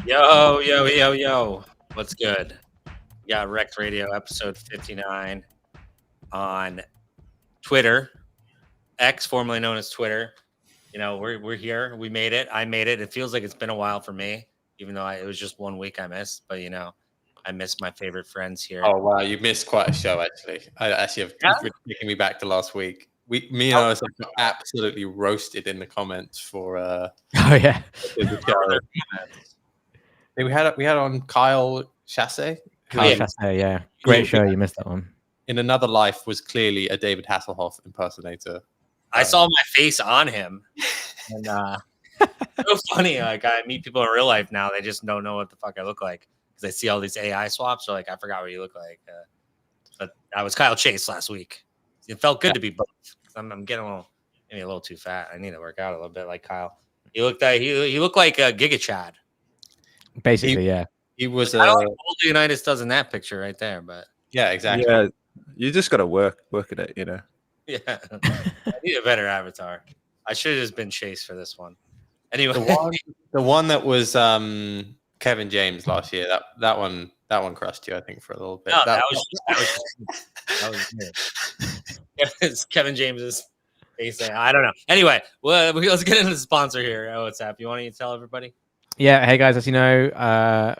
Yo, yo, yo, yo. What's good? We got Rekt Radio episode 59 on Twitter, X, formerly known as Twitter. You know, we're here. We made it. I made it. It feels like it's been a while for me, even though it was just 1 week I missed. But, you know, I missed my favorite friends here. Oh, wow. You missed quite a show, actually. I actually have taken me back to last week. Me and I was absolutely roasted in the comments for oh yeah. the show. We had on Kyle Chasse. Yeah. Great show. You missed that one. In another life was clearly a David Hasselhoff impersonator. I saw my face on him. And so funny. Like, I meet people in real life now. They just don't know what the fuck I look like because I see all these AI swaps. They're like, I forgot what you look like. But I was Kyle Chase last week. It felt good to be both. I'm getting a little too fat. I need to work out a little bit like Kyle. He looked like a Giga Chad. Basically, yeah. He was. I don't think BoldLeonidas does in that picture right there, but yeah, exactly. Yeah, you just got to work at it, you know. Yeah, I need a better avatar. I should have just been Chase for this one. Anyway, the one that was Kevin James last year. That one crushed you, I think, for a little bit. No, that was good. It's Kevin James's face. I don't know. Anyway, well, let's get into the sponsor here. What's up? You want to tell everybody? Yeah. Hey guys, as you know,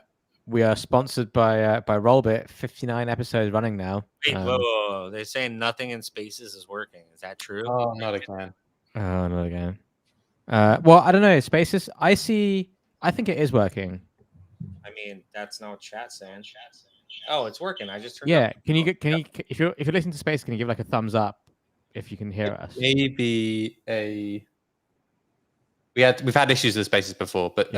we are sponsored by Rollbit. 59 episodes running now. Wait, whoa. They're saying nothing in spaces is working. Is that true? Oh, not again. Well, I don't know. Spaces. I think it is working. I mean, that's not what chat's saying. Oh, it's working. I just heard. Yeah. Can you if you're listening to Space, can you give like a thumbs up if you can hear us? Maybe we've had issues with Spaces before, but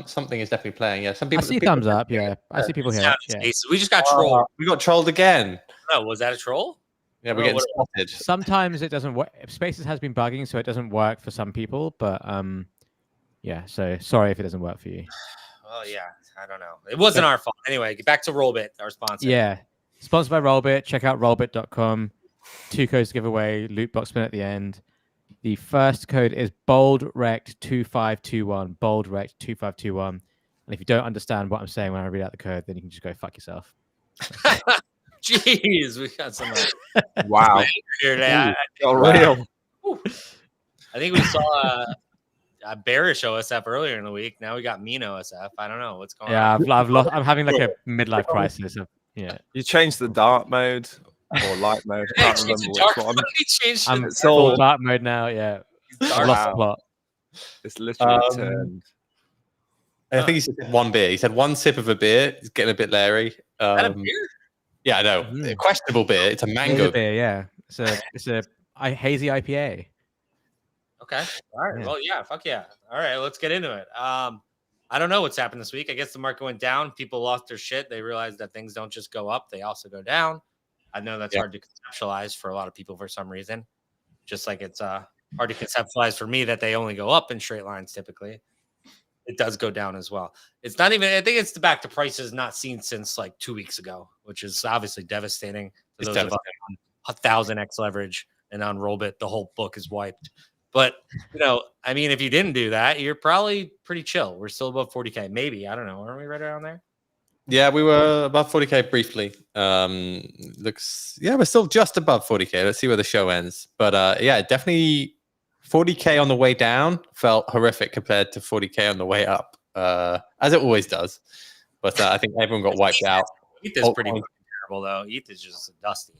something is definitely playing. Yeah, some people. I see thumbs up. Yeah, I see people here. Yeah. We just got trolled. We got trolled again. Oh, was that a troll? Yeah, we're getting spotted. Sometimes it doesn't work. Spaces has been bugging, so it doesn't work for some people. But yeah. So sorry if it doesn't work for you. Well, yeah, I don't know. It wasn't our fault. Anyway, get back to Rollbit, our sponsor. Yeah, sponsored by Rollbit. Check out rollbit.com. 2 codes to give away. Loot box spin at the end. The first code is BoldRekt2521. BoldRekt2521. And if you don't understand what I'm saying when I read out the code, then you can just go fuck yourself. Jeez, we got some. Wow. Here today. Real. I think we saw a bearish OSF earlier in the week. Now we got mean OSF. I don't know what's going on. Yeah, I've lost. I'm having like a midlife crisis. Yeah. You changed the dark mode or light mode. I can't remember which one. I'm full dark mode now. Yeah. I've lost the plot. It's literally turned. I think he said one beer. He said one sip of a beer. He's getting a bit leery. A beer? Yeah, I know. A questionable beer. It's a mango beer. Yeah, it's a hazy IPA. Okay. All right. Yeah. Well, yeah. Fuck yeah. All right. Let's get into it. I don't know what's happened this week. I guess the market went down. People lost their shit. They realized that things don't just go up; they also go down. I know that's hard to conceptualize for a lot of people for some reason. Just like it's hard to conceptualize for me that they only go up in straight lines typically. It does go down as well. It's not even. I think it's back to prices not seen since like 2 weeks ago, which is obviously devastating. It's devastating. 1,000x leverage and on Rollbit, the whole book is wiped. But you know, I mean, if you didn't do that, you're probably pretty chill. We're still above 40K, maybe. I don't know. Aren't we right around there? Yeah, we were above 40K briefly. We're still just above 40K. Let's see where the show ends. But yeah, definitely 40K on the way down felt horrific compared to 40K on the way up, as it always does. But I think everyone got wiped out. ETH is pretty terrible, though. ETH is just dusty.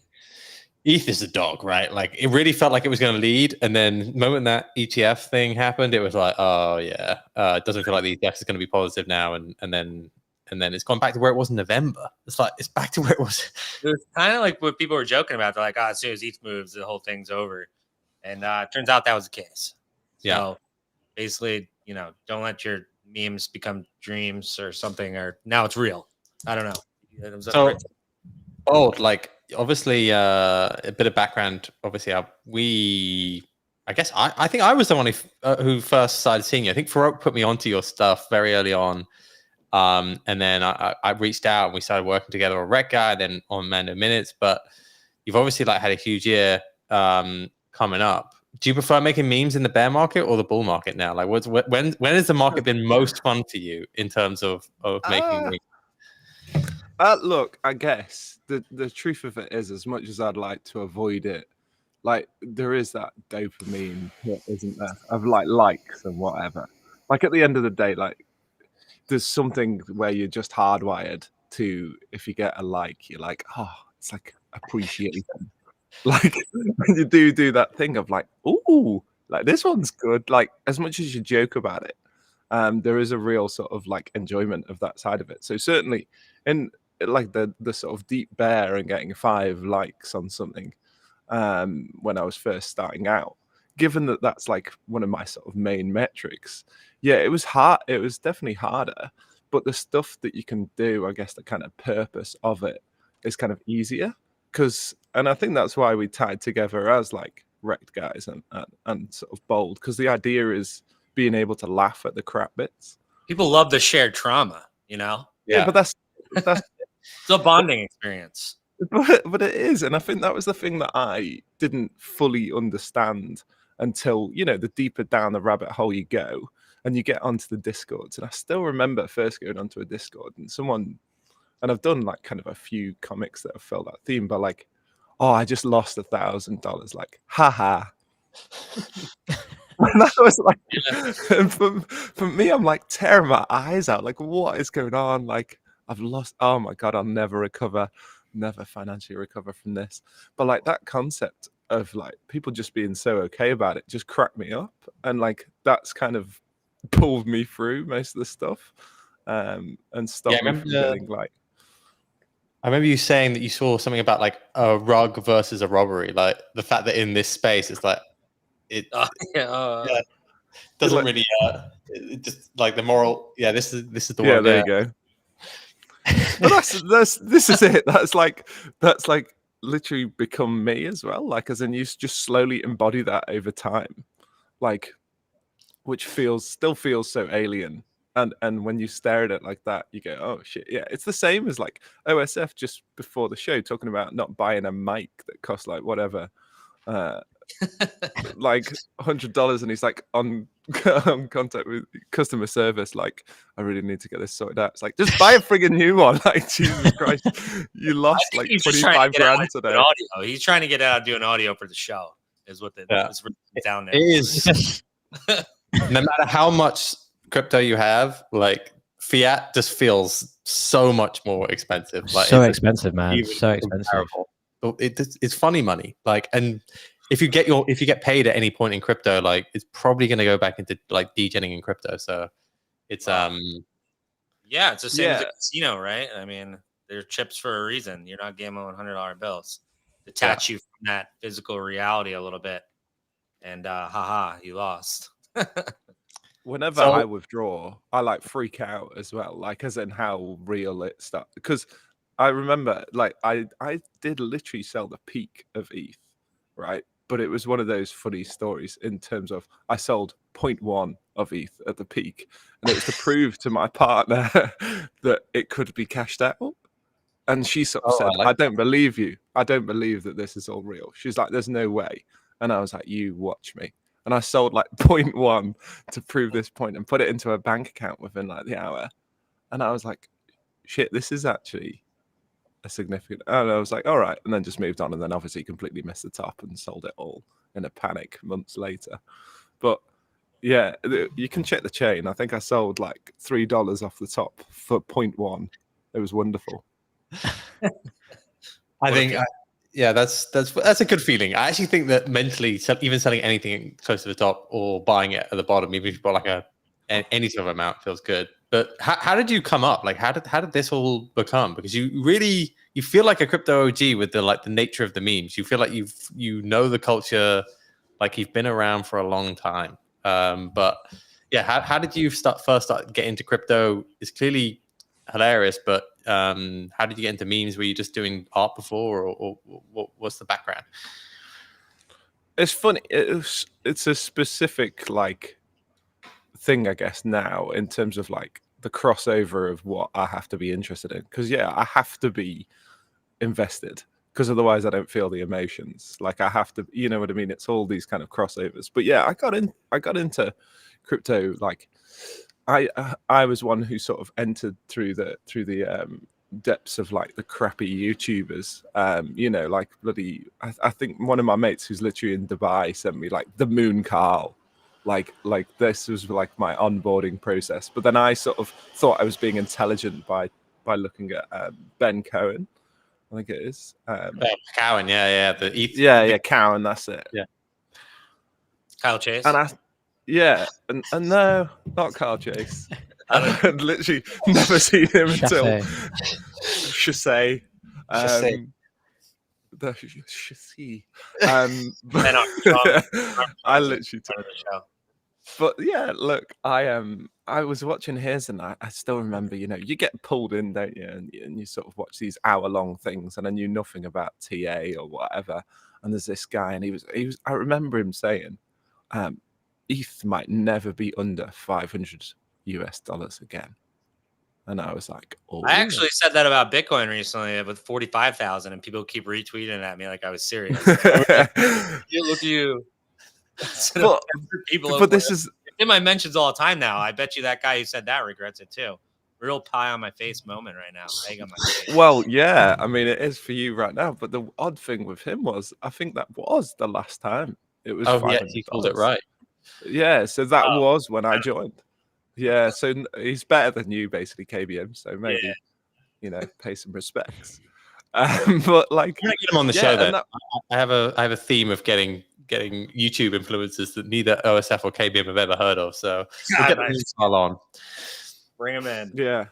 ETH is a dog, right? Like, it really felt like it was going to lead. And then the moment that ETF thing happened, it was like, oh, yeah, it doesn't feel like the ETF is going to be positive now. And then it's gone back to where it was in November. It's like, it's back to where it was. It was kind of like what people were joking about. They're like, as soon as ETH moves, the whole thing's over. And it turns out that was the case. Yeah. So basically, you know, don't let your memes become dreams or something, or now it's real. I don't know. So, like, obviously, a bit of background. Obviously, I think I was the one who first started seeing you. I think Farouk put me onto your stuff very early on. And then I reached out and we started working together on Rekt Guy, then on Mando Minutes. But you've obviously like had a huge year coming up. do you prefer making memes in the bear market or the bull market now? Like, when has the market been most fun for you in terms of making memes? Look, I guess the truth of it is, as much as I'd like to avoid it, like there is that dopamine hit, isn't there, of like likes and whatever. Like at the end of the day, like there's something where you're just hardwired to, if you get a like, you're like, oh, it's like appreciation. Like when you do that thing of like, ooh, like this one's good. Like as much as you joke about it, there is a real sort of like enjoyment of that side of it. So certainly in like the sort of deep bear and getting 5 likes on something when I was first starting out, given that that's like one of my sort of main metrics, yeah, it was hard. It was definitely harder, but the stuff that you can do, I guess the kind of purpose of it is kind of easier. And I think that's why we tied together as like Rekt guys and sort of Bold, because the idea is being able to laugh at the crap bits. People love the shared trauma, you know? Yeah, but that's it's a bonding experience. But it is, and I think that was the thing that I didn't fully understand until, you know, the deeper down the rabbit hole you go and you get onto the Discords. And I still remember first going onto a Discord and I've done like kind of a few comics that have felt that theme, but like, oh, I just lost $1,000. Like, haha. And that was like, for me, I'm like tearing my eyes out. Like, what is going on? Like, I've lost. Oh my God, I'll never financially recover from this. But like that concept of like people just being so okay about it just cracked me up. And like, that's kind of pulled me through most of the stuff and stopped me from getting like. I remember you saying that you saw something about like a rug versus a robbery, like the fact that in this space it's like it doesn't really it just like the moral. Yeah, this is the one. Yeah, there you go. But this is it. That's like literally become me as well. Like as in you just slowly embody that over time, like which still feels so alien. And when you stare at it like that, you go, oh shit, yeah. It's the same as like OSF just before the show talking about not buying a mic that costs like whatever, like $100, and he's like on contact with customer service, like I really need to get this sorted out. It's like just buy a friggin' new one. Like Jesus Christ, you lost like 25 grand today. Audio. He's trying to get out doing audio for the show. Is what it's down there. It is. No matter how much crypto you have, like fiat just feels so much more expensive. Like so expensive, man. So expensive. It's funny money. Like, and if you get paid at any point in crypto, like it's probably going to go back into like degenning in crypto. So it's yeah, it's the same as a casino, right? I mean, they're chips for a reason. You're not gambling $100 bills. Detach you from that physical reality a little bit, and you lost. Whenever I withdraw, I like freak out as well, like as in how real it starts. Because I remember, like, I did literally sell the peak of ETH, right? But it was one of those funny stories in terms of I sold 0.1 of ETH at the peak, and it was to prove to my partner that it could be cashed out. And she sort of said, I don't believe you. I don't believe that this is all real. She's like, there's no way. And I was like, you watch me. And I sold like 0.1 to prove this point and put it into a bank account within like the hour. And I was like, shit, this is actually a significant. And I was like, all right. And then just moved on. And then obviously completely missed the top and sold it all in a panic months later. But yeah, you can check the chain. I think I sold like $3 off the top for 0.1. It was wonderful. I think, yeah, that's a good feeling. I actually think that mentally, even selling anything close to the top or buying it at the bottom, even if you bought like any sort of amount, feels good. But how did you come up? Like, how did this all become? Because you feel like a crypto OG with the nature of the memes. You feel like you know the culture, like you've been around for a long time. But yeah, how did you first start getting into crypto? It's clearly hilarious, but how did you get into memes? Were you just doing art before, or what's the background? It's funny. It's a specific like thing, I guess, now in terms of like the crossover of what I have to be interested in. Because yeah, I have to be invested because otherwise I don't feel the emotions. Like I have to, you know what I mean? It's all these kind of crossovers. But yeah, I got into crypto. Like I was one who sort of entered through the depths of like the crappy YouTubers. You know, like bloody. I think one of my mates who's literally in Dubai sent me like the Moon Carl. Like this was like my onboarding process. But then I sort of thought I was being intelligent by looking at Ben Cohen. I think it is. Cowan, yeah. Yeah, Cowan, that's it. Yeah. Kyle Chase. And and no, not Kyle Chase. I'd literally never seen him until Chassé. The Chassé. I literally took the show. But yeah, look, I was watching his, and I still remember, you know, you get pulled in, don't you? And you sort of watch these hour-long things, and I knew nothing about TA or whatever. And there's this guy, and he was. I remember him saying, ETH might never be under $500 again. And I was like, oh. I actually said that about Bitcoin recently with 45,000, and people keep retweeting at me like I was serious. Look at you. But this is in my mentions all the time now. I bet you that guy who said that regrets it too. Real pie on my face moment right now. Egg on my face. Well, yeah, I mean it is for you right now. But the odd thing with him was, I think that was the last time it was. Oh yeah, he called it right. Yeah, so that was when I joined. Yeah, so he's better than you, basically, KBM. So maybe you know, pay some respects. But like, I'm gonna get him on the show. Then I have a theme of getting YouTube influencers that neither OSF or KBM have ever heard of. So we'll get them on. Bring them in. Yeah.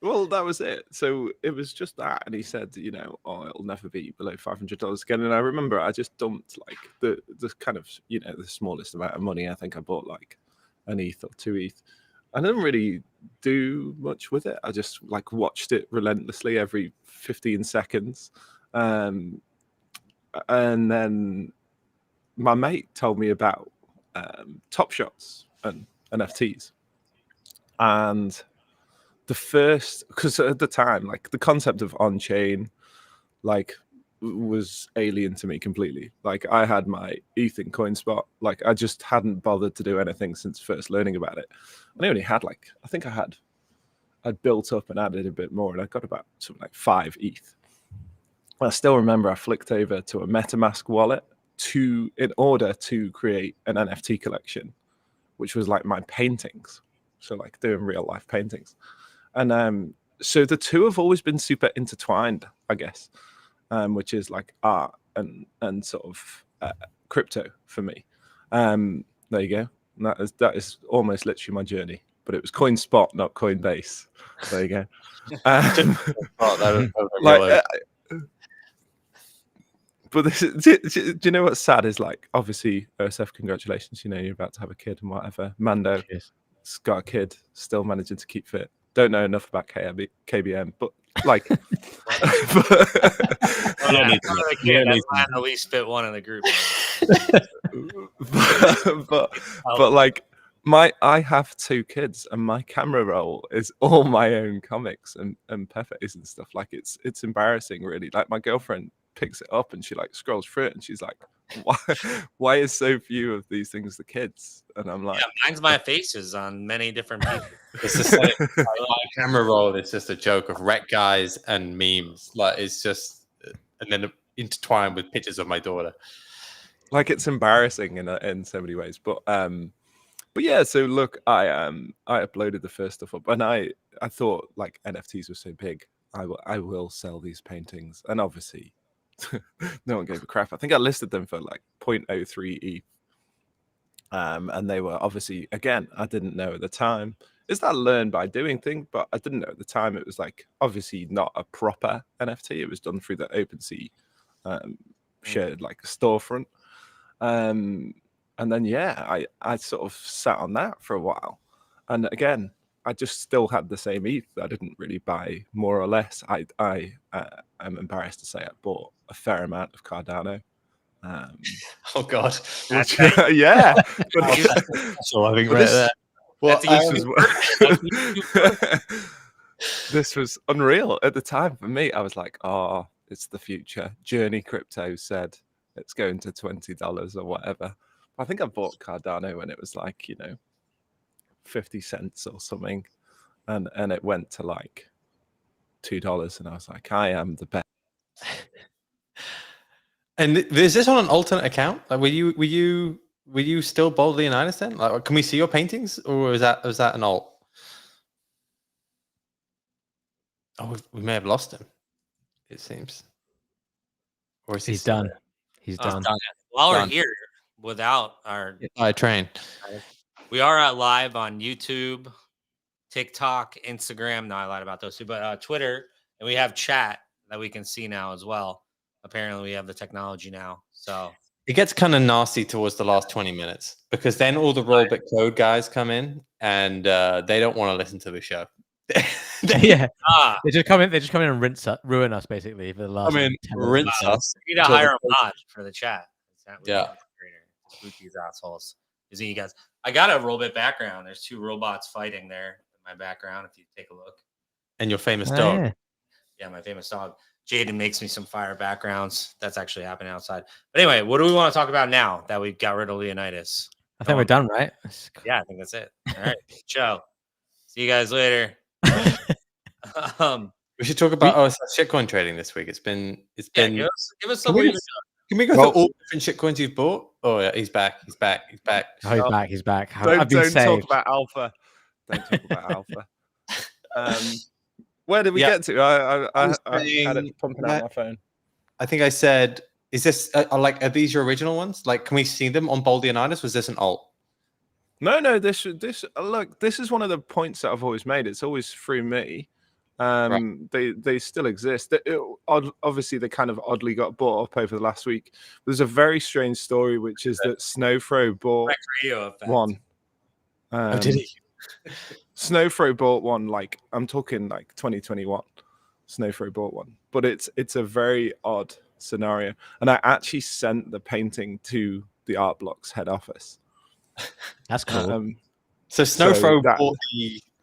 Well, that was it. So it was just that, and he said, you know, oh, it'll never be below $500 again. And I remember I just dumped like the kind of, you know, the smallest amount of money. I think I bought like an ETH or 2 ETH. I didn't really do much with it. I just like watched it relentlessly every 15 seconds. And then my mate told me about Top Shots and NFTs. And the first, because at the time, like the concept of on-chain, like was alien to me completely. Like I had my ETH in CoinSpot. Like I just hadn't bothered to do anything since first learning about it. And I only had like, I think I'd built up and added a bit more, and I got about something like 5 ETH. I still remember I flicked over to a MetaMask wallet in order to create an NFT collection, which was like my paintings. So like doing real life paintings. And so the two have always been super intertwined, I guess, which is like art and sort of crypto for me. There you go. And that is almost literally my journey. But it was CoinSpot, not Coinbase. There you go. But do you know what's sad is, like, obviously, OSF, congratulations. You know, you're about to have a kid and whatever. Mando has got a kid, still managing to keep fit. Don't know enough about KBM, but like, at least fit one in the group. but like, I have 2 kids, and my camera roll is all my own comics and PEPEs and stuff. Like, it's embarrassing, really. Like, my girlfriend picks it up and she like scrolls through it and she's like, why is so few of these things the kids? And I'm like, mine's my faces on many different people. It's just like, camera roll. It's just a joke of Rekt guys and memes. Like, it's just, and then intertwined with pictures of my daughter. Like, it's embarrassing in so many ways. But yeah, so look, I uploaded the first stuff up, and I thought, like, NFTs were so big, I will sell these paintings. And obviously no one gave a crap. I think I listed them for like 0.03 ETH. And they were obviously, again, I didn't know at the time. Is that learn by doing thing? But I didn't know at the time. It was like obviously not a proper NFT. It was done through the OpenSea shared like a storefront. And then yeah, I sort of sat on that for a while. And again, I just still had the same ETH. I didn't really buy more or less. I am embarrassed to say I bought a fair amount of Cardano. Oh God! Yeah. So I think right there. Well, this was unreal at the time for me. I was like, oh, it's the future. Journey Crypto said it's going to $20 or whatever. I think I bought Cardano when it was like, 50 cents or something, and it went to like $2, and I was like, I am the best. And is this on an alternate account? Like, were you still BoldLeonidas then? Like, can we see your paintings, or was that an alt? Oh, we may have lost him. It seems. Or is He's done. He's done. While Done. we're here, without our train, we are live on YouTube, TikTok, Instagram. No, I lied about those two, but Twitter, and we have chat that we can see now as well. Apparently, we have the technology now, so it gets kind of nasty towards the last 20 minutes because then all the Rollbit code guys come in and they don't want to listen to the show. Yeah, they just come in and ruin us basically for the last. Rinse us. We need to hire a mod for the chat. Yeah, boot these assholes. You guys, I got a Rollbit background. There's 2 robots fighting there in my background. If you take a look, and your famous dog. Yeah, my famous dog. Jaden makes me some fire backgrounds. That's actually happening outside. But anyway, what do we want to talk about now that we got rid of Leonidas? I think we're done, right? Yeah, I think that's it. All right, ciao. See you guys later. We should talk about shitcoin trading this week. It's been. Give us some. Can we go through all the different shitcoins you've bought? Oh yeah, he's back. Oh, he's back. Don't talk about alpha. Don't talk about alpha. Where did we get to? I had it pumping out my phone. I think I said, "Is this are these your original ones? Like, can we see them on BoldLeonidas? Was this an alt?" No. This look. This is one of the points that I've always made. It's always through me. Right. They still exist. Obviously, they kind of oddly got bought up over the last week. There's a very strange story, which is that Snowfro bought Rekt Radio one. Did he? Snowfro bought one, like I'm talking like 2021. Snowfro bought one, but it's a very odd scenario. And I actually sent the painting to the Art Blocks head office. That's cool. So Snowfro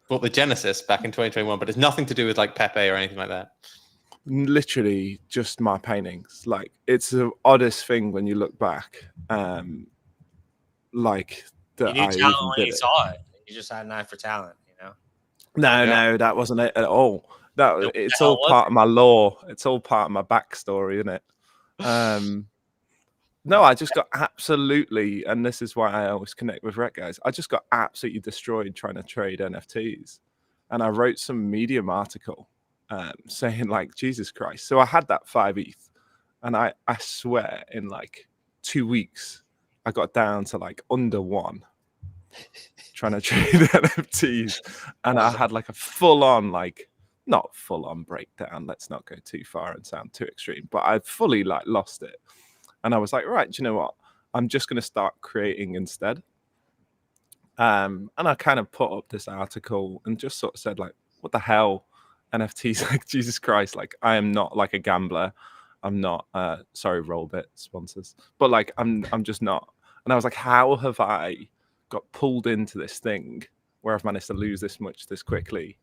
bought the Genesis back in 2021, but it's nothing to do with like PEPE or anything like that. Literally just my paintings. Like it's the oddest thing when you look back. Like that you knew talent when you saw it. You just had an eye for talent, No, that wasn't it at all. It's all part of my lore. It's all part of my backstory, isn't it? No, I just got absolutely, and this is why I always connect with Rekt guys. I just got absolutely destroyed trying to trade NFTs, and I wrote some Medium article saying like, Jesus Christ. So I had that 5 ETH, and I swear in like 2 weeks I got down to like under 1 trying to trade NFTs, and I had like a full-on, like not full-on breakdown. Let's not go too far and sound too extreme, but I fully like lost it. And I was like, right, do you know what? I'm just going to start creating instead. And I kind of put up this article and just sort of said, like, what the hell? NFTs, like, Jesus Christ. Like, I am not like a gambler. I'm not, sorry, Rollbit sponsors. But like, I'm just not. And I was like, how have I got pulled into this thing where I've managed to lose this much this quickly?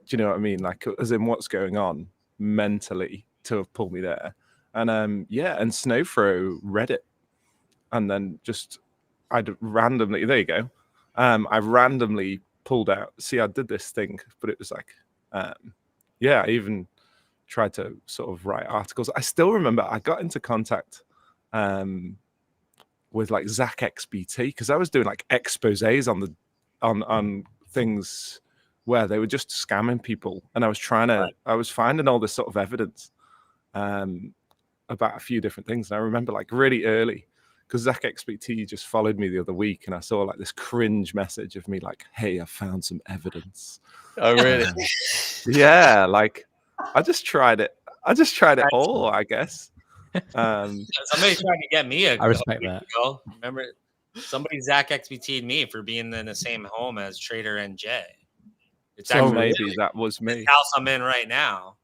Do you know what I mean? Like, as in what's going on mentally to have pulled me there. And and Snowfro read it, and then I'd randomly, there you go. I randomly pulled out. See, I did this thing, but it was like, I even tried to sort of write articles. I still remember I got into contact with like Zach XBT because I was doing like exposés on things where they were just scamming people, and I was I was finding all this sort of evidence. About a few different things, and I remember like really early because Zach XBT just followed me the other week, and I saw like this cringe message of me like, "Hey, I found some evidence." Oh, really? Yeah, like I just tried it all, I guess. Somebody tried to get me I respect that. Remember, somebody Zach XBT'd me for being in the same home as Trader NJ. It's actually maybe that was me. The house I'm in right now.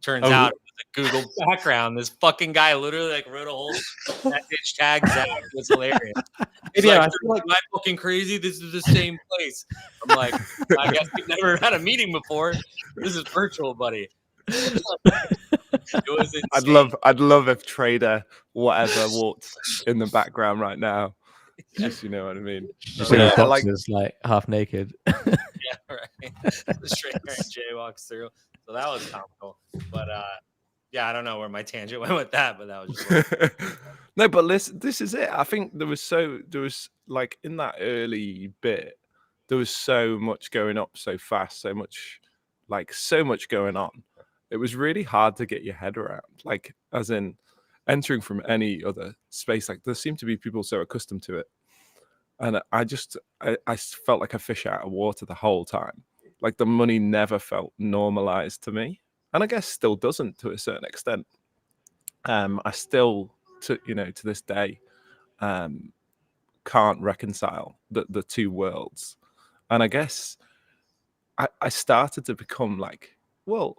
Turns out it was a Google background. This fucking guy literally like wrote a whole message tag Zach. It was hilarious. He's like, am I fucking crazy? This is the same place. I'm like, I guess we've never had a meeting before. This is virtual, buddy. It was insane. I'd love if Trader whatever walked in the background right now. Just, you know what I mean? Just Yeah, in boxes, like half naked. Yeah, right. The straight hair Jay walks through. So that was comical. But yeah, I don't know where my tangent went with that, but that was just no, but this is it. I think there was like in that early bit, there was so much going up so fast, so much going on. It was really hard to get your head around. Like, as in entering from any other space, like there seemed to be people so accustomed to it. And I felt like a fish out of water the whole time. Like the money never felt normalized to me. And I guess still doesn't to a certain extent. I still, to this day, can't reconcile the two worlds. And I guess I started to become like, well,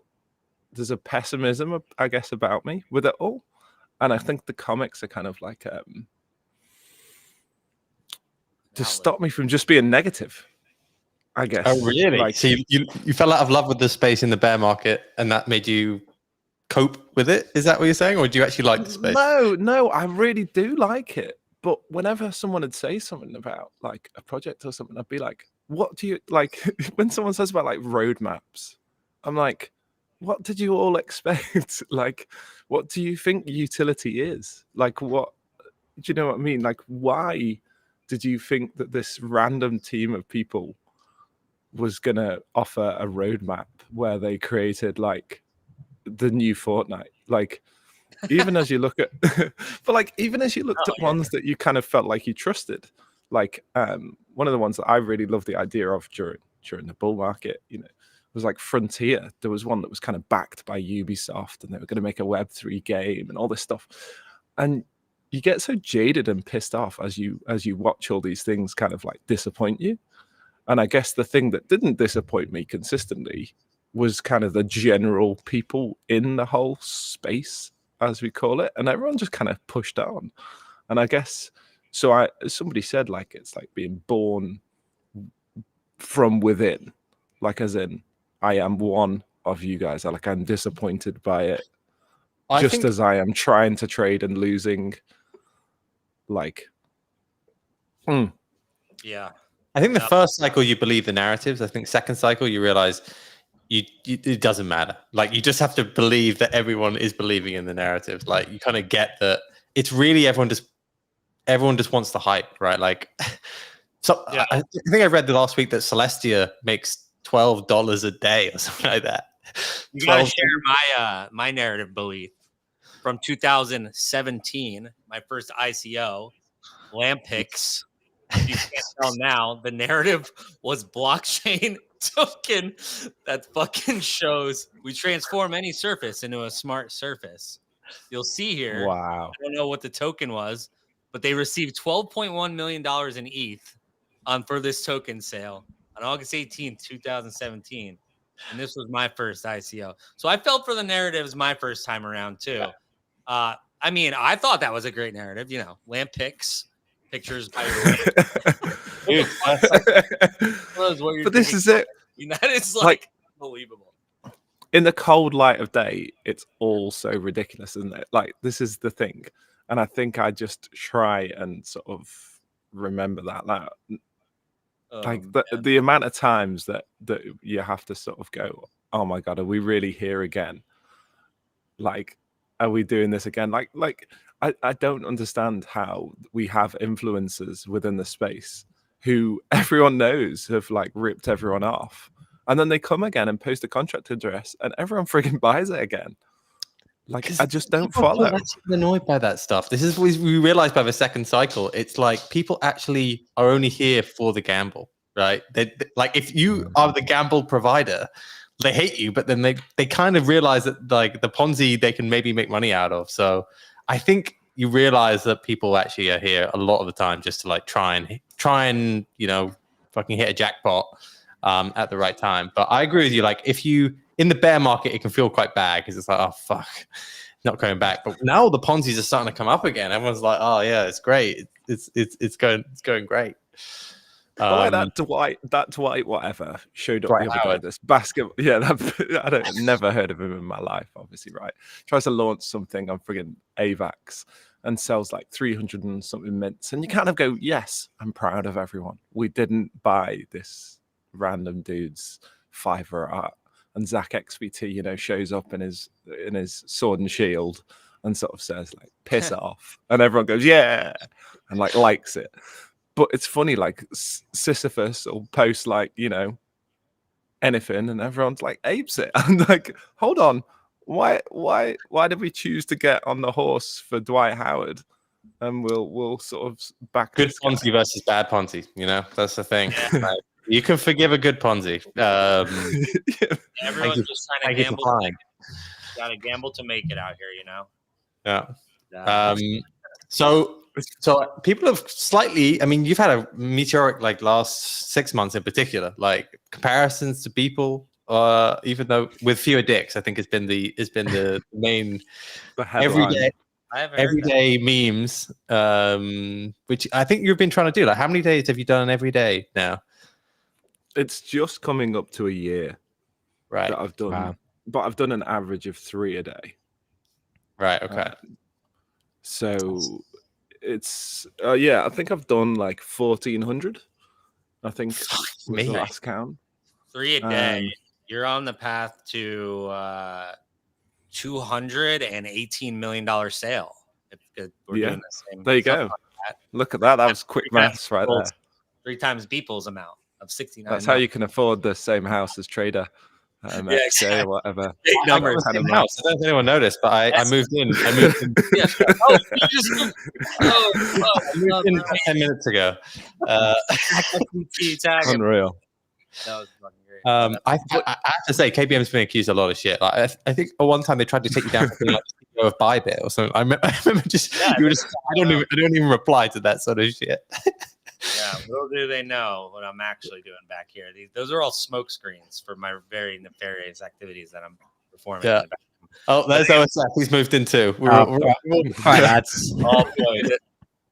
there's a pessimism, I guess, about me with it all. And I think the comics are kind of like to stop me from just being negative, I guess. Oh, really? Like, so you fell out of love with the space in the bear market, and that made you cope with it? Is that what you're saying, or do you actually like the space? No, I really do like it. But whenever someone would say something about like a project or something, I'd be like, what do you like? When someone says about like roadmaps, I'm like, what did you all expect? Like, what do you think utility is? Like, what do you know what I mean? Like, why did you think that this random team of people was going to offer a roadmap where they created like the new Fortnite? Like, even as you look at, but like, even as you looked at ones that you kind of felt like you trusted, like one of the ones that I really loved the idea of during the bull market, was like Frontier. There was one that was kind of backed by Ubisoft, and they were going to make a Web3 game and all this stuff. And you get so jaded and pissed off as you watch all these things kind of like disappoint you. And I guess the thing that didn't disappoint me consistently was kind of the general people in the whole space, as we call it, and everyone just kind of pushed on. And I guess somebody said like it's like being born from within, like as in I am one of you guys. Like I'm disappointed by it, as I am trying to trade and losing. Like, yeah. I think the first cycle you believe the narratives. I think second cycle you realize it doesn't matter. Like you just have to believe that everyone is believing in the narrative. Like you kind of get that it's really everyone just wants the hype, right? Like, so yeah. I think I read the last week that Celestia makes $12 a day or something like that. You gotta share my narrative belief from 2017, my first ICO, Lampix. You can't tell now. The narrative was blockchain token that fucking shows we transform any surface into a smart surface. You'll see here. Wow. I don't know what the token was, but they received $12.1 million in ETH for this token sale on August 18th, 2017. And this was my first ICO. So I felt for the narratives my first time around too. I mean, I thought that was a great narrative. Lampix. Pictures by your but this is it. That is like unbelievable. In the cold light of day, it's all so ridiculous, isn't it? Like this is the thing, and I think I just try and sort of remember that. Like the amount of times that you have to sort of go, oh my god, are we really here again? Like, are we doing this again? Like. I don't understand how we have influencers within the space who everyone knows have like ripped everyone off. And then they come again and post a contract address and everyone frigging buys it again. Like, I just don't follow. I'm annoyed by that stuff. This is what we realized by the second cycle. It's like people actually are only here for the gamble, right? They like if you are the gamble provider, they hate you, but then they kind of realize that like the Ponzi they can maybe make money out of. So I think you realize that people actually are here a lot of the time just to like try and fucking hit a jackpot at the right time. But I agree with you. Like if you in the bear market, it can feel quite bad because it's like, oh fuck, not going back. But now the Ponzi's are starting to come up again. Everyone's like, oh yeah, it's great. It's going great. Well, like that Dwight whatever showed up Dwight the other Howard. day. This basketball, yeah, never heard of him in my life. Obviously, right? Tries to launch something on friggin' AVAX and sells like 300 and something mints, and you kind of go, yes, I'm proud of everyone. We didn't buy this random dude's Fiverr art. And Zach XVT, shows up in his sword and shield and sort of says like, "Piss off," and everyone goes, "Yeah," and like likes it. But it's funny, like Sisyphus will post like, anything, and everyone's like apes it. I'm like, hold on, why did we choose to get on the horse for Dwight Howard? And we'll sort of back good Ponzi versus bad Ponzi. That's the thing. Like, you can forgive a good Ponzi. Everyone's just trying to gamble. Got to gamble to make it out here, Yeah. So people have slightly. I mean, you've had a meteoric like last 6 months in particular. Like comparisons to people, even though with fewer dicks, I think has been the main everyday memes. Which I think you've been trying to do. Like, how many days have you done every day now? It's just coming up to a year, right? That I've done, but I've done an average of 3 a day. Right. Okay. So it's I think I've done like 1,400. I think was the last count. 3 a day. You're on the path to $218 million sale. If we're doing the same. There you go. Like look at that. That was quick maths right there. 3 times Beeple's amount of 69. That's how you can afford the same house as Trader. Exactly. Or whatever. Big numbers. I don't know if anyone noticed, but I moved in. I moved in 10 minutes ago. Unreal. That was fucking great. I have to say, KBM's been accused of a lot of shit. Like, I think at one time they tried to take you down for being like CEO of Bybit or something. I remember just you were just. I don't even reply to that sort of shit. Yeah, little do they know what I'm actually doing back here. Those are all smoke screens for my very nefarious activities that I'm performing. Yeah. Oh, there's OSF. He's moved in too. We're all right, lads. All boys.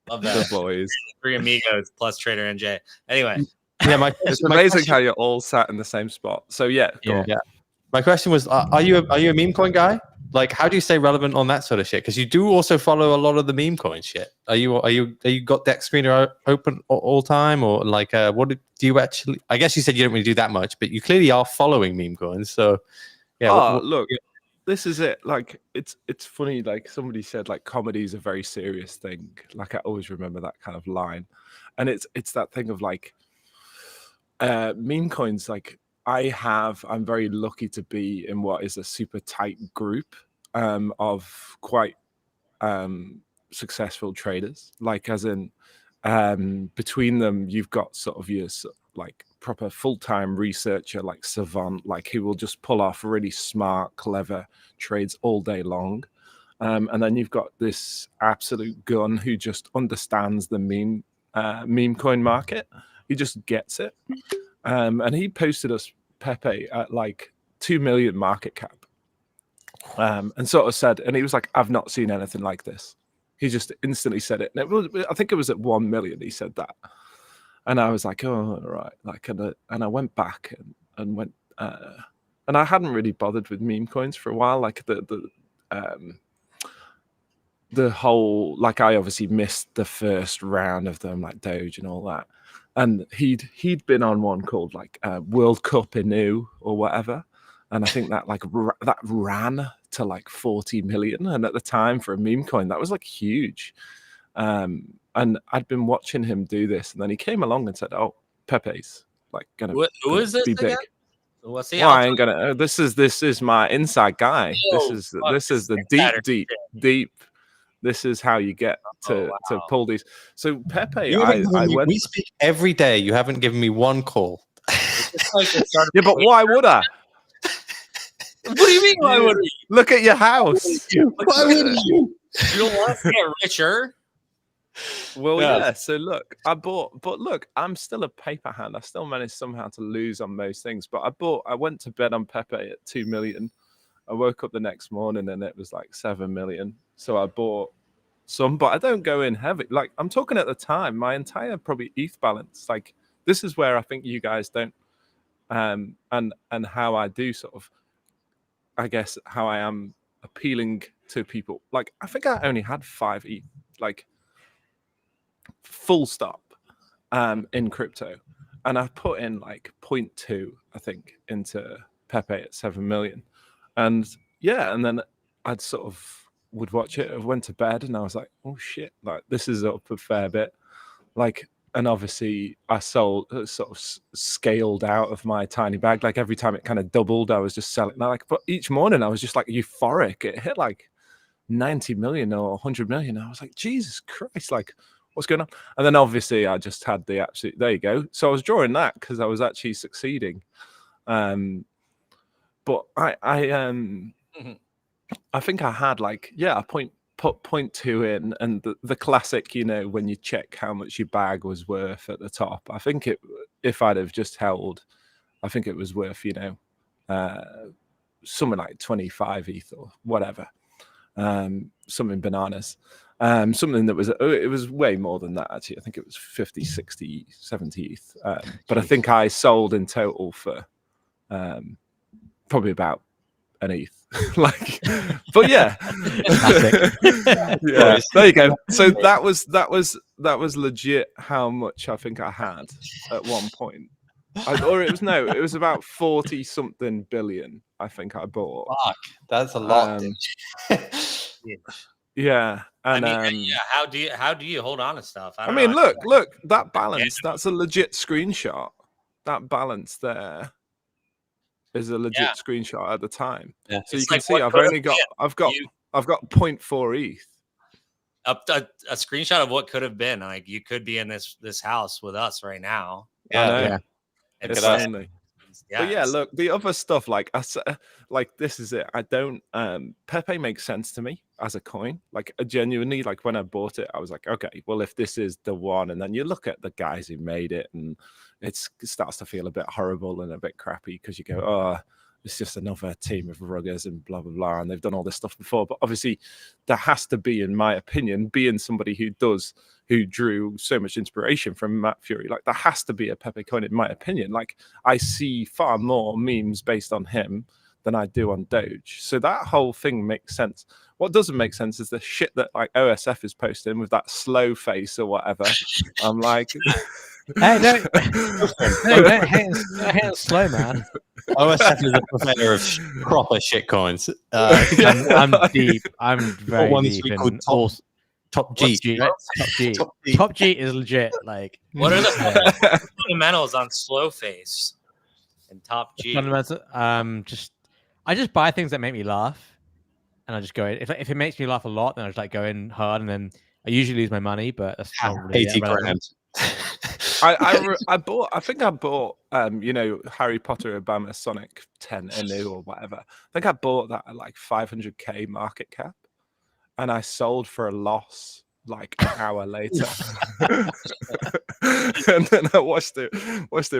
Love that. The boys. 3 amigos plus Trader NJ. Anyway. Yeah, it's amazing how you're all sat in the same spot. So yeah. My question was, are you a meme coin guy? Like, how do you stay relevant on that sort of shit? Because you do also follow a lot of the meme coin shit. Are you got Deck Screener open all time, or like what do you actually? I guess you said you don't really do that much, but you clearly are following meme coins. So yeah. Look, this is it. Like it's funny. Like somebody said, like comedy is a very serious thing. Like I always remember that kind of line, and it's that thing of like meme coins. Like I'm very lucky to be in what is a super tight group of quite successful traders. Like as in between them, you've got sort of your like proper full-time researcher, like savant, like who will just pull off really smart, clever trades all day long. And then you've got this absolute gun who just understands the meme coin market. He just gets it. And he posted us PEPE at like 2 million market cap, and sort of said, and he was like, "I've not seen anything like this." He just instantly said it, and I think it was at 1 million. He said that, and I was like, "Oh, right." Like, and I went back and went, and I hadn't really bothered with meme coins for a while. Like the whole, like I obviously missed the first round of them, like Doge and all that. And he'd been on one called like World Cup Inu or whatever, and I think that like that ran to like 40 million, and at the time for a meme coin that was like huge. And I'd been watching him do this, and then he came along and said, "Oh, Pepe's like gonna who is this be big." again? What's the well, I ain't gonna. This is my inside guy. This is the deep. This is how you get to pull these. So Pepe, we speak every day. You haven't given me one call. Yeah, but why would I? What do you mean? Why would we? Look at your house. Why would you? You don't want to get richer. Well, yeah. So look, but look, I'm still a paper hand. I still managed somehow to lose on most things. But I went to bed on Pepe at 2 million. I woke up the next morning and it was like 7 million. So I bought some, but I don't go in heavy. Like I'm talking at the time, my entire probably ETH balance, like this is where I think you guys don't, and how I do sort of, I guess, how I am appealing to people. Like, I think I only had 5 ETH, like, full stop, in crypto, and I put in like 0.2, I think, into PEPE at 7 million, and yeah, and then I'd sort of would watch it. I went to bed and I was like, oh shit, like this is up a fair bit, like. And obviously, I sold, sort of scaled out of my tiny bag. Like every time it kind of doubled, I was just selling. Like, but each morning I was just like euphoric. It hit like 90 million or 100 million. I was like, Jesus Christ, like what's going on? And then obviously I just had the absolute, there you go. So I was drawing that because I was actually succeeding. But I think I had like, yeah, I put 0.2 in, and the classic, you know, when you check how much your bag was worth at the top, I think if I'd have just held, I think it was worth, you know, something like 25 ETH or whatever, something bananas, something that was, it was way more than that actually. I think it was 50, 60, 70 ETH, but I think I sold in total for probably about an ETH. Like, but yeah. Yeah, there you go. So that was legit how much I think I had at one point. It was about 40 something billion I think I bought. Fuck, that's a lot. Yeah, and I mean, yeah. How do you hold on to stuff? I mean, look, that balance. That's a legit screenshot. That balance there is a legit screenshot at the time. Yeah. So you can see I've got 0.4 ETH. A screenshot of what could have been. Like you could be in this house with us right now. Yeah. But yeah, look, the other stuff, like this is it. I don't PEPE makes sense to me as a coin. Like genuinely, like when I bought it, I was like, okay, well, if this is the one, and then you look at the guys who made it, and it starts to feel a bit horrible and a bit crappy because you go, oh, it's just another team of ruggers and blah blah blah, and they've done all this stuff before. But obviously, there has to be, in my opinion, being somebody who drew so much inspiration from Matt Fury, like there has to be a PEPE coin, in my opinion. Like I see far more memes based on him than I do on Doge, so that whole thing makes sense. What doesn't make sense is the shit that like OSF is posting with that slow face or whatever. I'm like, hey, don't hate slow, man. OSF is a purveyor of proper shit coins. I'm deep. I'm very deep in Top G. Top G is legit. Like, what are the fundamentals on slow face and Top G? Fundamentals. I just buy things that make me laugh, and I just go in. If it makes me laugh a lot, then I just like go in hard, and then I usually lose my money, but that's not really 80 grand. I think I bought you know, Harry Potter, Obama, Sonic 10 Inu or whatever. I think I bought that at like 500k market cap, and I sold for a loss like an hour later. And then I watched it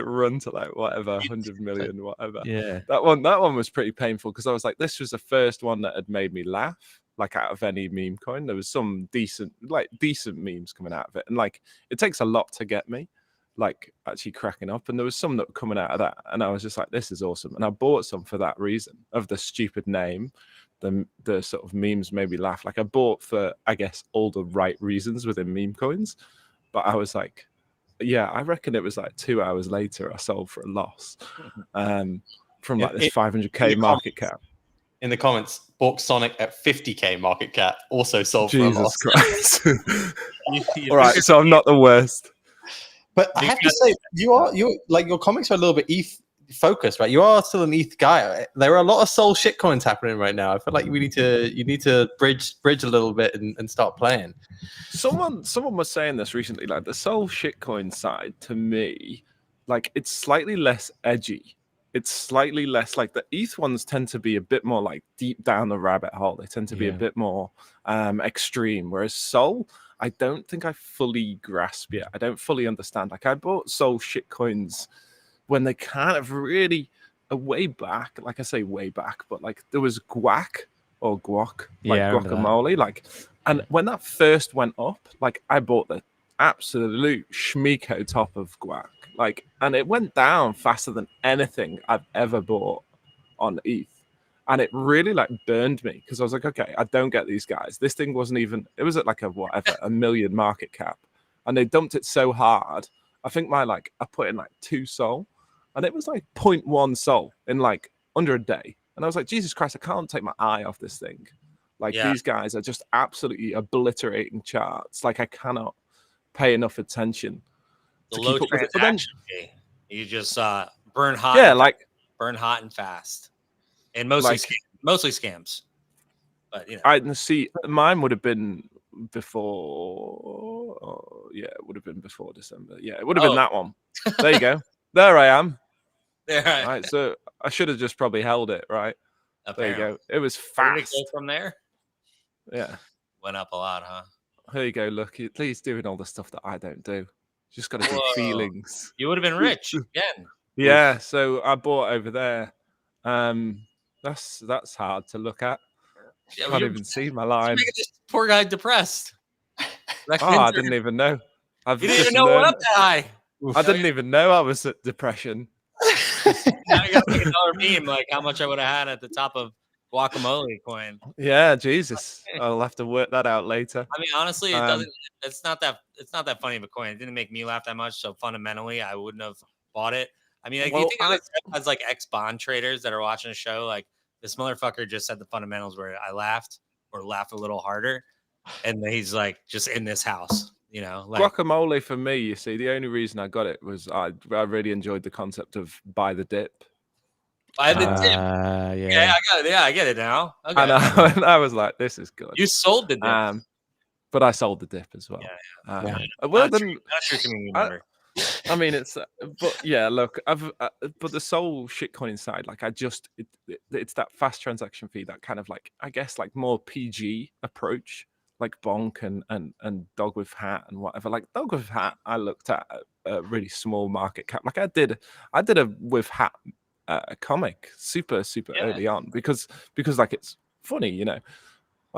run to like whatever 100 million, whatever. Yeah, that one was pretty painful because I was like, this was the first one that had made me laugh. Like out of any meme coin, there was some decent memes coming out of it, and like it takes a lot to get me like actually cracking up, and there was some that were coming out of that, and I was just like, this is awesome. And I bought some for that reason of the stupid name. The sort of memes made me laugh. Like I bought for, I guess, all the right reasons within meme coins, but I was like, yeah, I reckon it was like 2 hours later I sold for a loss from like this 500k market cap. In the comments, bought Sonic at 50k market cap, also sold Jesus for a loss. Christ. All right, so I'm not the worst. But I have to say, you're like, your comics are a little bit ETH focused, right? You are still an ETH guy. There are a lot of soul shit coins happening right now. I feel like you need to bridge a little bit and start playing. Someone was saying this recently, like the soul shitcoin side to me, like it's slightly less edgy. It's slightly less like the ETH ones tend to be a bit more like deep down the rabbit hole. They tend to be a bit more extreme, whereas soul, I don't think I fully grasp yet. I don't fully understand. Like I bought soul shitcoins when they kind of really way back, like I say way back, but like there was GUAC or GUAC, like guacamole, like, and when that first went up, like I bought the absolute schmeeko top of GUAC, Like, and it went down faster than anything I've ever bought on ETH. And it really like burned me because I was like, okay, I don't get these guys. This thing wasn't even, it was at like a million market cap. And they dumped it so hard. I think I put in like 2 SOL and it was like 0.1 SOL in like under a day. And I was like, Jesus Christ, I can't take my eye off this thing. Like these guys are just absolutely obliterating charts. Like I cannot pay enough attention. The low transaction fee. You just burn hot. Yeah, like burn hot and fast. And mostly scams. But I see mine would have been before. Oh, yeah, it would have been before December. Yeah, it would have been that one. There you go. There I am. Right. So I should have just probably held it, right? Apparently. There you go. It was fast. Did it go from there? Yeah. Went up a lot, huh? Here you go. Look, please doing all the stuff that I don't do. Just got to do feelings. You would have been rich again. Yeah. So I bought over there. That's hard to look at. Yeah, can't even see my line. Making this poor guy depressed. I didn't even know. You didn't even know what up that high. I didn't even know I was at depression. Now you got to make another meme, like how much I would have had at the top of guacamole coin. Yeah, Jesus. I'll have to work that out later. I mean, honestly, it doesn't. It's not that funny of a coin. It didn't make me laugh that much. So fundamentally, I wouldn't have bought it. I mean, like, you think as like ex-bond traders that are watching a show, like this motherfucker just said the fundamentals where I laughed or laughed a little harder, and he's like just in this house, like guacamole for me. You see, the only reason I got it was I really enjoyed the concept of buy the dip. Buy the dip. Yeah, I got it. Yeah, I get it now. Okay. And I was like, this is good. You sold the dip, but I sold the dip as well. Yeah. Well, then, not true community member. I mean, it's, but yeah, look, but the Soul shitcoin side, like it's that fast transaction fee, that kind of like, I guess like more PG approach, like Bonk and Dog with Hat and whatever. Like Dog with Hat, I looked at a really small market cap. Like I did a with Hat comic super early on because like it's funny, I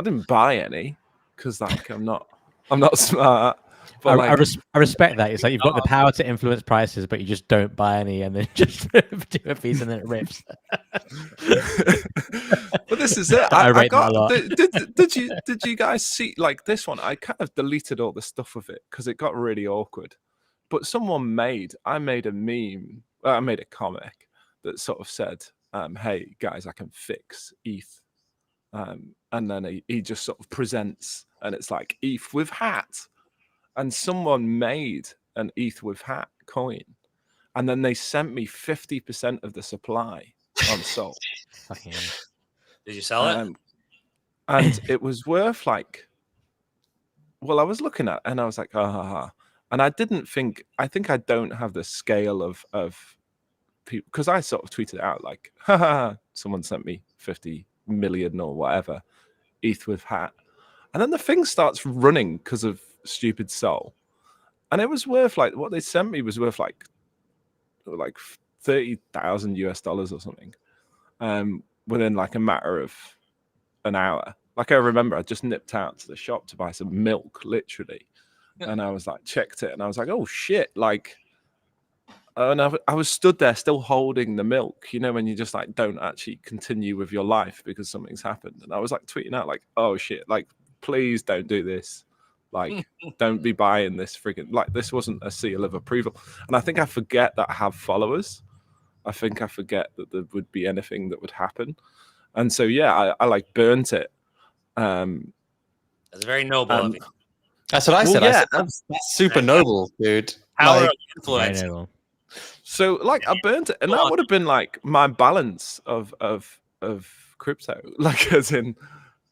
didn't buy any because like I'm not smart. But I respect that. It's like you've got the power to influence prices, but you just don't buy any, and then just do a piece and then it rips. But this is it. I rate that a lot. Did you guys see like this one? I kind of deleted all the stuff with it because it got really awkward. But I made a meme. I made a comic that sort of said, "Hey guys, I can fix ETH," and then he just sort of presents, and it's like ETH with hat. And someone made an ETH with hat coin, and then they sent me 50% of the supply on Sol. Did you sell it? And it was worth like, well, I was looking at, and I was like, and I didn't think. I think I don't have the scale of people, because I sort of tweeted out like, someone sent me 50 million or whatever ETH with hat, and then the thing starts running because of stupid Sol, and it was worth like, what they sent me was worth like $30,000 or something, within like a matter of an hour. Like I remember I just nipped out to the shop to buy some milk, literally, and I was like, checked it, and I was like, oh shit, like, and I was stood there still holding the milk, when you just like don't actually continue with your life because something's happened, and I was like tweeting out like, oh shit, like please don't do this. Like, don't be buying this friggin', like, this wasn't a seal of approval. And I think I forget that I have followers. I think I forget that there would be anything that would happen. And so, yeah, I like burnt it. That's very noble of you. That's what I said. Yeah, I said that's super noble, dude. Power of influence. So, like, I burnt it. And that would have been, like, my balance of crypto. Like, as in...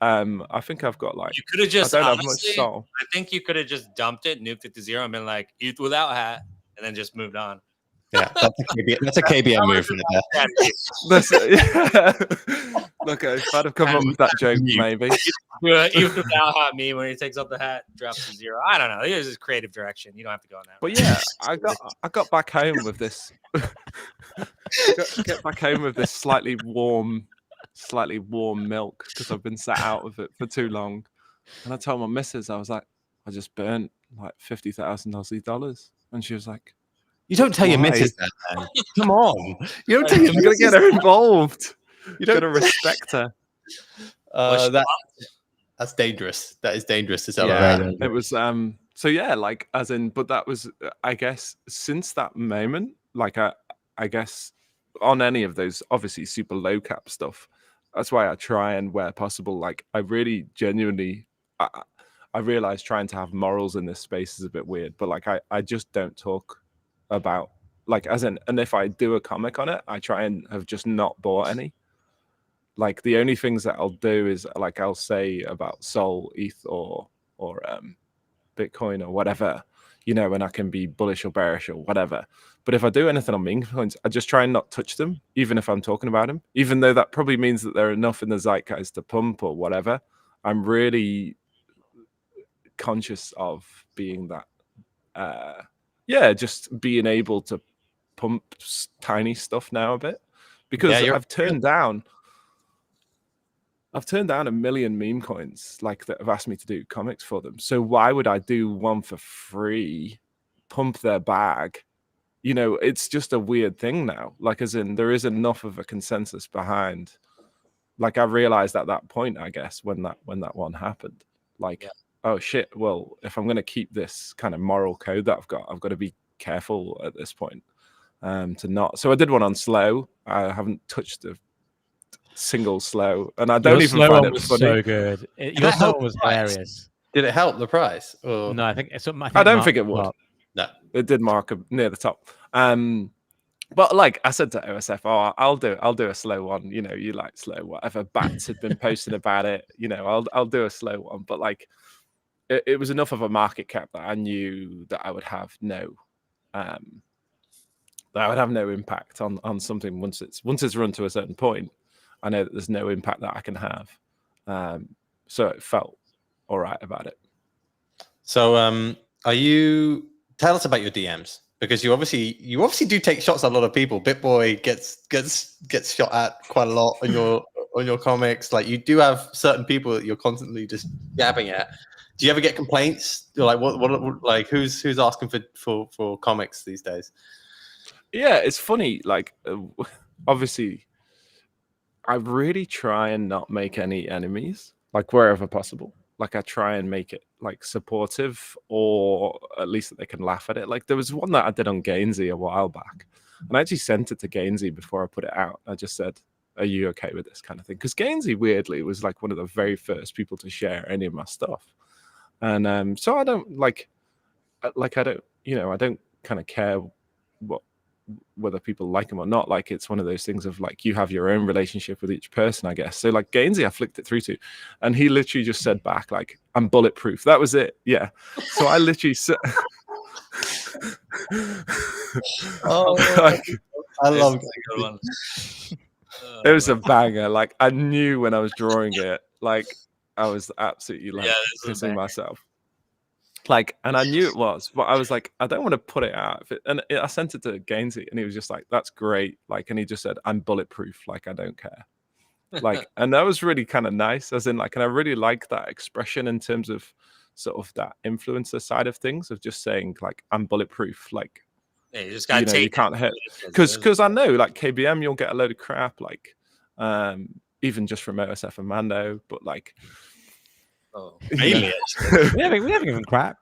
I think I've got like, you could have just, I don't honestly, have much Sol. I think you could have just dumped it, nuked it to zero, and been like, ETH without hat, and then just moved on. Yeah, that's a KBM move from the Look, if I'd have come up with that joke, maybe. ETH without hat meme, when he takes up the hat, drops to zero. I don't know. This is creative direction. You don't have to go on that. But yeah, I got back home with this. Get back home with this slightly warm milk because I've been sat out of it for too long. And I told my missus, I was like, I just burnt like $50,000 Aussie dollars. And she was like, You don't tell your Why? missus that, man. Come on. You don't tell your I'm gonna missus get her involved. You don't Gotta respect her. That's dangerous. That is dangerous to tell her Yeah, that. it was. So yeah, like as in, but that was, I guess, since that moment, like I guess on any of those obviously super low cap stuff. That's why I try and where possible. Like I really genuinely, I realize trying to have morals in this space is a bit weird, but like I just don't talk about like as in, and if I do a comic on it, I try and have just not bought any. Like the only things that I'll do is like I'll say about Sol, ETH, or Bitcoin or whatever, you know, and I can be bullish or bearish or whatever. But if I do anything on Memecoins, I just try and not touch them, even if I'm talking about them, even though that probably means that they're enough in the zeitgeist to pump or whatever. I'm really conscious of being that, just being able to pump tiny stuff now a bit, because I've turned down a million meme coins like that have asked me to do comics for them. So why would I do one for free, pump their bag? You know, it's just a weird thing now. Like as in there is enough of a consensus behind. Like I realized at that point, I guess, when that one happened, like, oh shit, well, if I'm going to keep this kind of moral code that I've got to be careful at this point to not. So I did one on slow. I haven't touched a single slow, and I don't even find it funny. So good. Your slow one was hilarious. Did it help the price? Or... No, I think I don't think it would. Up. No, it did mark near the top. But like I said to OSF, oh, I'll do a slow one. You know, you like slow, whatever. Bats had been posting about it. You know, I'll do a slow one. But like, it was enough of a market cap that I knew that I would have no, impact on something once it's run to a certain point. I know that there's no impact that I can have. So it felt all right about it. So tell us about your DMs, because you obviously do take shots at a lot of people. Bitboy gets shot at quite a lot on your comics. Like you do have certain people that you're constantly just gabbing at. Do you ever get complaints? Like what like who's asking for comics these days? Yeah, it's funny. Like obviously I really try and not make any enemies, like wherever possible. Like I try and make it like supportive, or at least that they can laugh at it. Like there was one that I did on Gainzy a while back, and I actually sent it to Gainzy before I put it out. I just said, "Are you okay with this kind of thing?" Because Gainzy weirdly was like one of the very first people to share any of my stuff, and so I don't I don't kind of care whether people like him or not. Like it's one of those things of like you have your own relationship with each person, I guess. So like Gainzy I flicked it through to, and he literally just said back like, I'm bulletproof. That was it. Yeah. So I literally said like, I love it. It was a banger. Like I knew when I was drawing it, like I was absolutely like pissing myself. Like, and I knew it was, but I was like, I don't want to put it out. I sent it to Gainzy, and he was just like, "That's great." Like, and he just said, "I'm bulletproof. Like, I don't care." Like, and that was really kind of nice, as in, like, and I really like that expression in terms of sort of that influencer side of things, of just saying like, "I'm bulletproof." Like, yeah, you just gotta take you can't hit, because I know like KBM, you'll get a load of crap, like, even just from OSF and Mando, but like. Oh, really? we haven't even crap.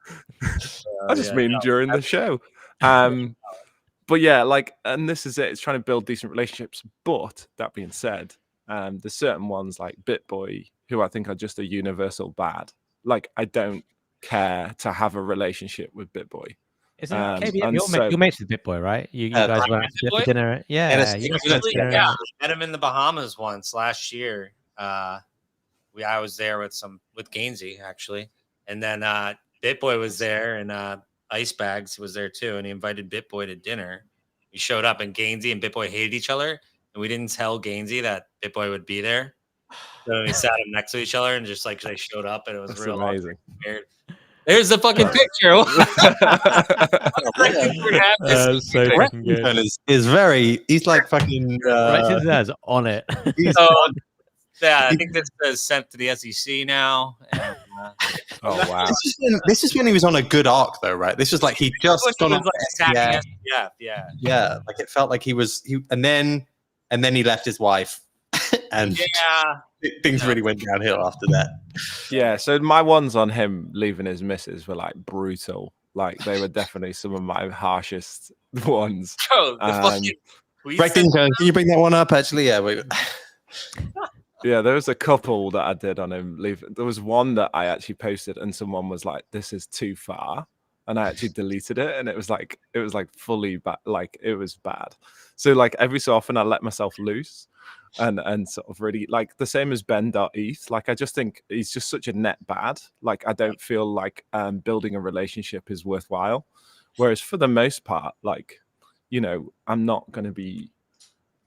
I just mean during the show. But yeah, like, and this is it. It's trying to build decent relationships. But that being said, there's certain ones like Bitboy who I think are just a universal bad. Like, I don't care to have a relationship with Bitboy. Isn't KBM? You're mates with Bitboy, right? You guys went for dinner. Yeah, I met him in the Bahamas once last year. I was there with Gainzy actually, and then Bitboy was there, and Ice Bags was there too, and he invited Bitboy to dinner. We showed up, and Gainzy and Bitboy hated each other, and we didn't tell Gainzy that Bitboy would be there. So we sat them next to each other, and just like they showed up, and it was real amazing. Weird. There's the fucking picture. So fucking good. Is very. He's like fucking. Right on it. Yeah, I think this is sent to the SEC now. And, Oh wow. This is when he was on a good arc, though, right? This was like he just gone on attacking SPF. Yeah, like it felt like he and then he left his wife, and things really went downhill after that. Yeah, so my ones on him leaving his missus were like brutal. Like they were definitely some of my harshest ones. Oh, the fucking Rekt intern, can you bring that one up? Actually, yeah. Wait. Yeah, there was a couple that I did on him leave. There was one that I actually posted, and someone was like, "This is too far," and I actually deleted it, and it was like fully bad. Like it was bad. So like every so often I let myself loose, and sort of really like the same as Ben.eth. Like I just think he's just such a net bad. Like I don't feel like building a relationship is worthwhile. Whereas for the most part, like, you know, I'm not going to be.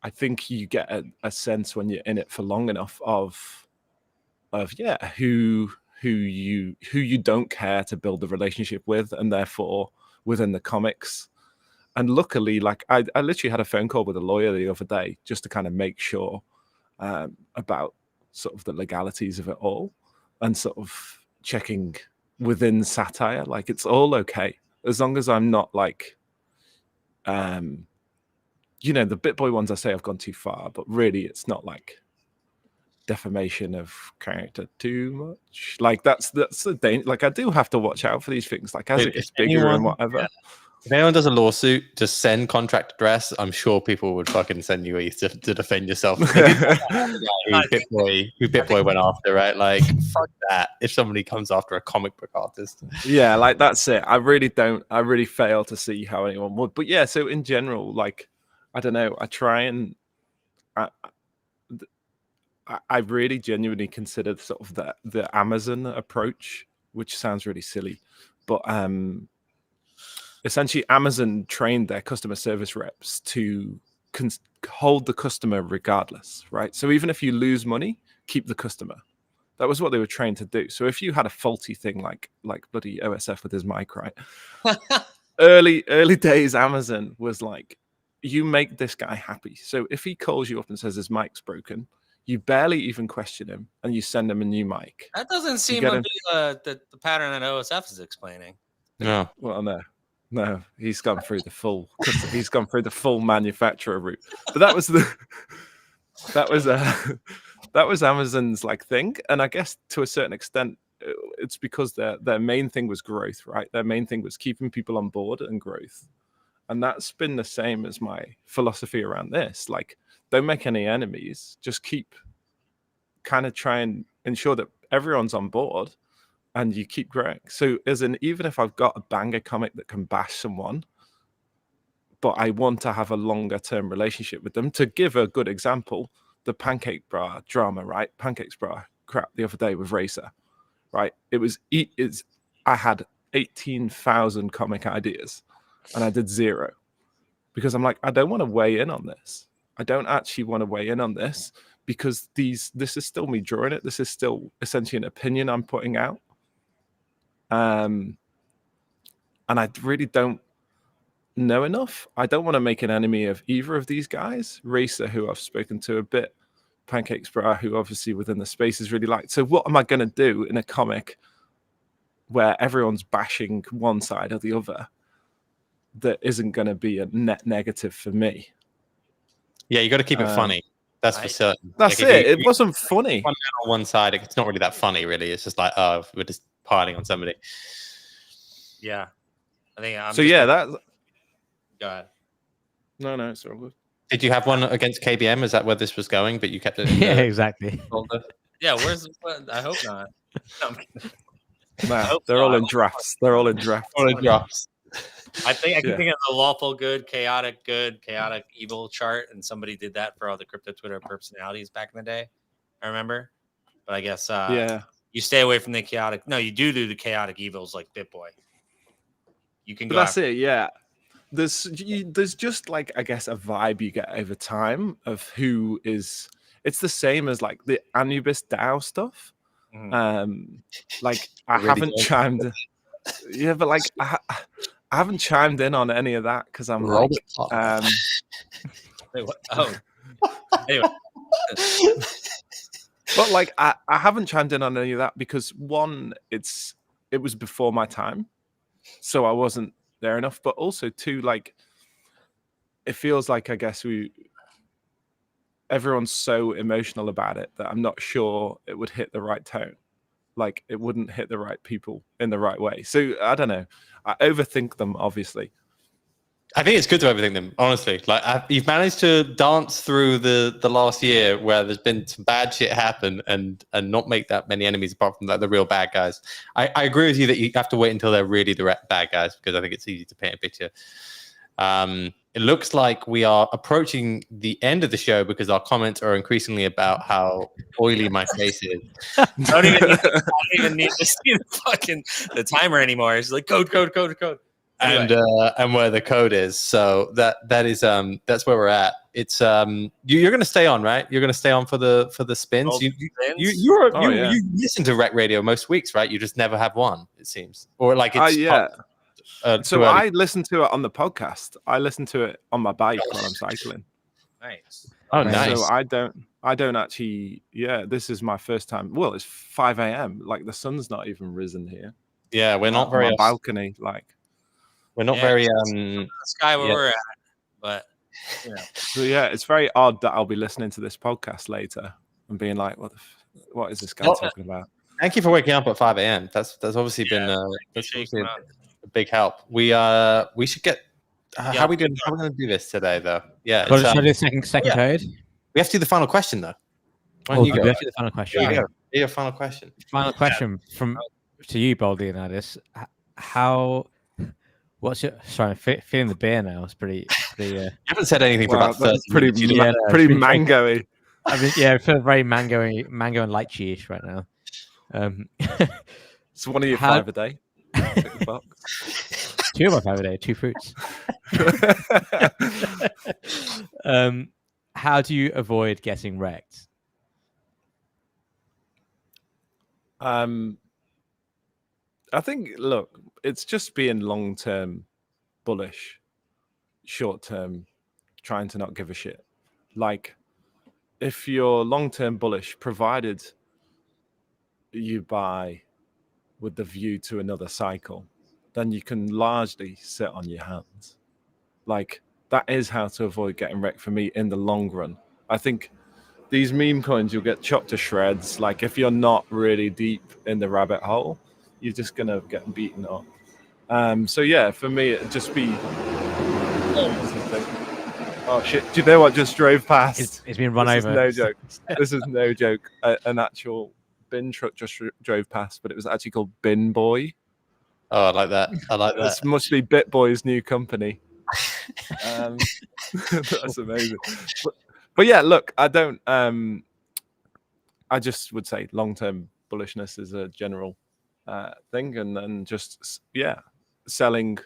I think you get a sense when you're in it for long enough of who you don't care to build a relationship with, and therefore within the comics. And luckily, like I literally had a phone call with a lawyer the other day just to kind of make sure about sort of the legalities of it all, and sort of checking within satire, like it's all okay as long as I'm not like you know, the Bitboy ones I say I've gone too far, but really it's not like defamation of character too much. Like that's the danger. Like I do have to watch out for these things. Like as it gets bigger and whatever. Yeah. If anyone does a lawsuit, just send contract address. I'm sure people would fucking send you to defend yourself. Who Bitboy went after, right? Like fuck that. If somebody comes after a comic book artist, yeah, like that's it. I really fail to see how anyone would. But yeah, so in general, like I don't know. I try and I really genuinely considered sort of the Amazon approach, which sounds really silly, but essentially Amazon trained their customer service reps to hold the customer regardless, right? So even if you lose money, keep the customer. That was what they were trained to do. So if you had a faulty thing like bloody OSF with his mic, right? early days Amazon was like, you make this guy happy. So if he calls you up and says his mic's broken, you barely even question him, and you send him a new mic. That doesn't seem to be the pattern that OSF is explaining. No. Well, no, he's gone through the full. He's gone through the full manufacturer route. But that was Amazon's like thing, and I guess to a certain extent, it's because their main thing was growth, right? Their main thing was keeping people on board and growth. And that's been the same as my philosophy around this. Like, don't make any enemies. Just keep kind of try and ensure that everyone's on board and you keep growing. So even if I've got a banger comic that can bash someone, but I want to have a longer term relationship with them. To give a good example, the Pancake Bra drama, right? Pancakes Bra crap the other day with Racer, right? I had 18,000 comic ideas. And I did 0 because I'm like, I don't want to weigh in on this. I don't actually want to weigh in on this because this is still me drawing it. This is still essentially an opinion I'm putting out. And I really don't know enough. I don't want to make an enemy of either of these guys. Racer, who I've spoken to a bit, Pancakes Bra, who obviously within the space is really liked. So what am I going to do in a comic where everyone's bashing one side or the other that isn't going to be a net negative for me? Yeah, you got to keep it funny. That's for certain. That's like, it. It wasn't funny. On one side, it's not really that funny, really. It's just like, oh, we're just piling on somebody. Yeah. I think I'm that. Go ahead. No, it's all good. Did you have one against KBM? Is that where this was going? But you kept it. Yeah, exactly. Yeah, I hope not. No, they're all in drafts. They're all in drafts. I can think of the lawful good, chaotic evil chart, and somebody did that for all the crypto Twitter personalities back in the day. I remember, but I guess you stay away from the chaotic. No, you do the chaotic evils like Bitboy. You can go. That's it. Yeah, there's just like, I guess, a vibe you get over time of who is. It's the same as like the Anubis DAO stuff. Mm-hmm. Like I haven't chimed. Yeah, but like I haven't chimed in on any of that because I'm like, Wait, what? Oh, anyway. But like, I haven't chimed in on any of that because one, it was before my time, so I wasn't there enough. But also two, like, it feels like I guess everyone's so emotional about it that I'm not sure it would hit the right tone. Like, it wouldn't hit the right people in the right way. So I don't know. I overthink them, obviously. I think it's good to overthink them, honestly. Like you've managed to dance through the last year where there's been some bad shit happen and not make that many enemies apart from the real bad guys. I agree with you that you have to wait until they're really the bad guys because I think it's easy to paint a picture. It looks like we are approaching the end of the show because our comments are increasingly about how oily my face is. I don't even need to see the timer anymore. It's like code. Anyway. And where the code is. So that is that's where we're at. It's you're going to stay on, right? You're going to stay on for the spins. You listen to Rekt Radio most weeks, right? You just never have one, it seems, or like it's so I listen to it on the podcast. I listen to it on my bike while I'm cycling. Nice. Oh, nice. So I don't actually. Yeah, this is my first time. Well, it's 5 a.m. Like the sun's not even risen here. Yeah, we're not very on my balcony. Like we're not very the sky where we're at, but So yeah, it's very odd that I'll be listening to this podcast later and being like, what is this guy talking about? Thank you for waking up at 5 a.m. That's obviously been a big help. We should get. How are we doing? How are we going to do this today, though? Yeah. Should I do the second code? We have to do the final question, though. Why don't you go? We have to do the final question. Yeah, your final question. Final question to you, BoldLeonidas. What's your? Sorry, I'm feeling the beer now. It's pretty. You haven't said anything for about 30 pretty minutes. Pretty mango-y. I mean, I feel very mango and lychee-ish right now. It's one of your 5 a day. Two of my 5 a day, 2 fruits. How do you avoid getting wrecked? I think, look, it's just being long-term bullish, short-term trying to not give a shit. Like, if you're long-term bullish, provided you buy with the view to another cycle, then you can largely sit on your hands. Like, that is how to avoid getting wrecked for me in the long run. I think these meme coins, you'll get chopped to shreds. Like, if you're not really deep in the rabbit hole, you're just going to get beaten up. So, yeah, for me, it'd just be... Oh, shit. Do you know what just drove past? It's been run over. No joke. This is no joke. An actual bin truck just drove past, but it was actually called Bitboy. Oh, I like that. This must be Bitboy's new company. That's amazing. But yeah, look, I don't. I just would say long-term bullishness is a general thing, and then just selling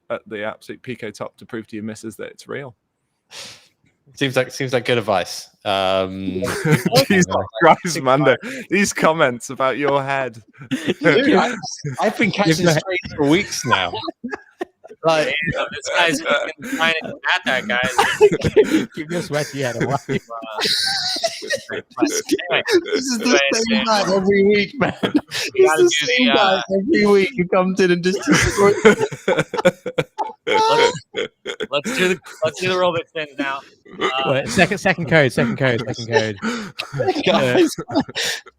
at the absolute pico top to prove to your missus that it's real. Seems like good advice. Jesus Christ, Mando. These comments about your head. Dude, I've been catching straight for weeks now. Like, this guy's trying to at that guy. Keep your sweaty head away. This is the same guy every week, man. It's the same guy every week who comes in and just destroys. Let's do the Rollbit spins now. Wait, second code.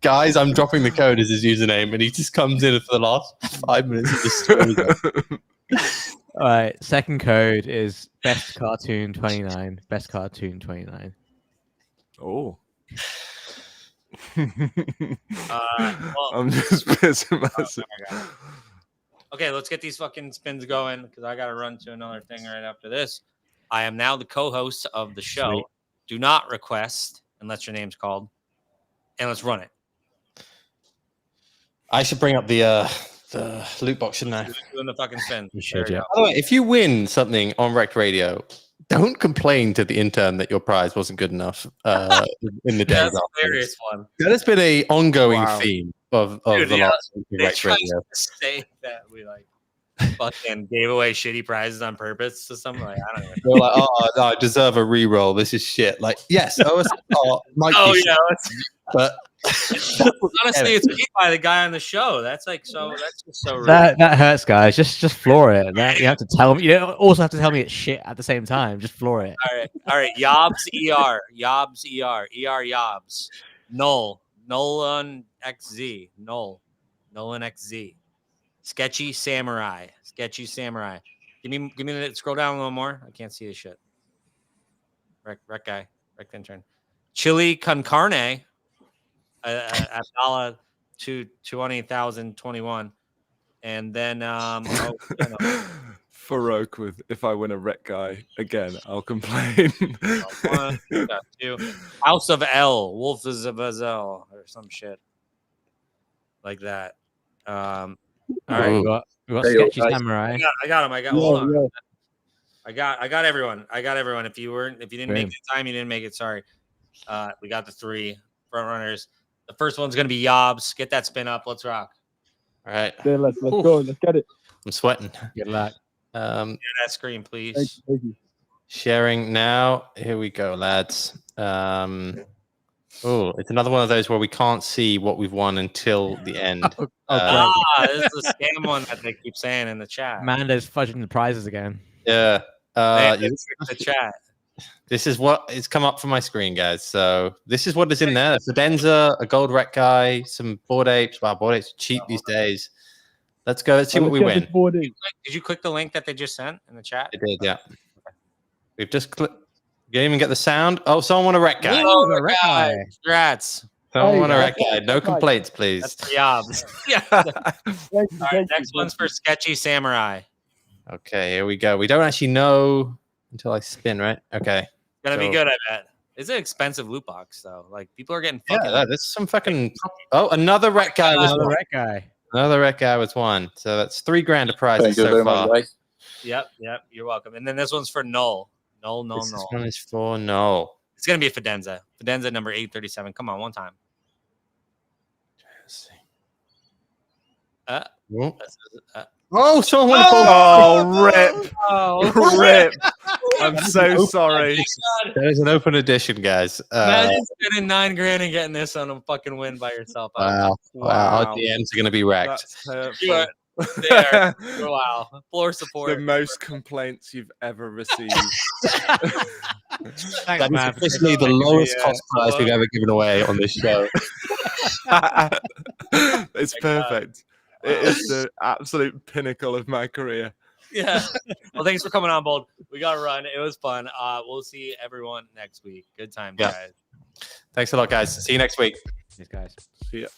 Guys, I'm dropping the code as his username, and he just comes in for the last 5 minutes and destroys it. All right, second code is best cartoon 29. Best cartoon 29. Oh. Well, I'm just pissing myself. Okay, let's get these fucking spins going because I got to run to another thing right after this. I am now the co-host of the show. Sweet. Do not request unless your name's called, and let's run it. I should bring up the loot box, shouldn't I? Doing the fucking spin. You should, yeah. By the way, if you win something on Rekt Radio, don't complain to the intern that your prize wasn't good enough in the days That's a afterwards. hilarious one. That has been an ongoing theme of Dude, the last week of They Rekt tried Radio. to say that we fucking gave away shitty prizes on purpose to something. Like, I don't even know. They're like, oh, no, I deserve a re-roll. This is shit. Like, yes, Mike. Oh, But honestly, it's made by the guy on the show. That's like so. That's just so rude. That hurts, guys. Just floor it. That you have to tell me. You don't also have to tell me it's shit at the same time. Just floor it. All right. Yobs Yobs. Nolan XZ. Nolan XZ. Sketchy Samurai. Give me the scroll down a little more. I can't see the shit. Rekt guy. Rekt intern. Chili con carne. Abdallah to 20,021. And then Farouk with if I win a Rekt guy again, I'll complain. 1, 2. House of L, Wolf of Azel, or some shit like that. All right, we got Sketchy Samurai. I got him. Hold on. I got everyone. If you didn't make the time, you didn't make it. Sorry. We got the 3 front runners. The first one's gonna be Yobs. Get that spin up. Let's rock. all right, Yeah, let's go. Let's get it. I'm sweating. Good luck. Share that screen, please. Thank you. Sharing now. Here we go, lads. Oh, it's another one of those where we can't see what we've won until the end. This is the scam one that they keep saying in the chat. Mando's fudging the prizes again. Yeah. The chat. This is what it's come up for my screen, guys. So this is what is in there: a Fidenza, a gold Rekt guy, some Bored Apes. Wow, Bored Apes are cheap these days. Let's go. Let's see what we win. Did you click the link that they just sent in the chat? I did, yeah. We've just clicked. You didn't even get the sound. Oh, someone want a Rekt guy. Oh, a Rekt guy. Congrats. Someone want a Rekt guy. No complaints, please. That's the Yobs. Yeah. All right, next one's for Sketchy Samurai. Okay, here we go. We don't actually know until I spin, right? Okay. Gonna be good, I bet. It's an expensive loot box, though. Like people are getting fucking. Yeah, there's some fucking. Oh, another Rekt guy was Another one. Rekt guy. Another Rekt guy was one. So that's $3,000 of prizes so far. Yep. You're welcome. And then this one's for Null. Null. This one is for Null. It's gonna be a Fidenza. Fidenza number 837. Come on, one time. Oh, someone! Oh, rip! Oh, Rip! I'm so sorry. There's an open edition, guys. Imagine spending $9,000 and getting this on a fucking win by yourself. Wow. Our DMs are going to be wrecked. You are there. Wow. Floor support. The most complaints you've ever received. Thanks, That man. is officially the lowest cost prize we've ever given away on this show. It's perfect. It is the absolute pinnacle of my career. Yeah. Well, thanks for coming on, Bold. We got to run. It was fun. We'll see everyone next week. Good time, guys. Thanks a lot, guys. See you next week. These guys. See ya.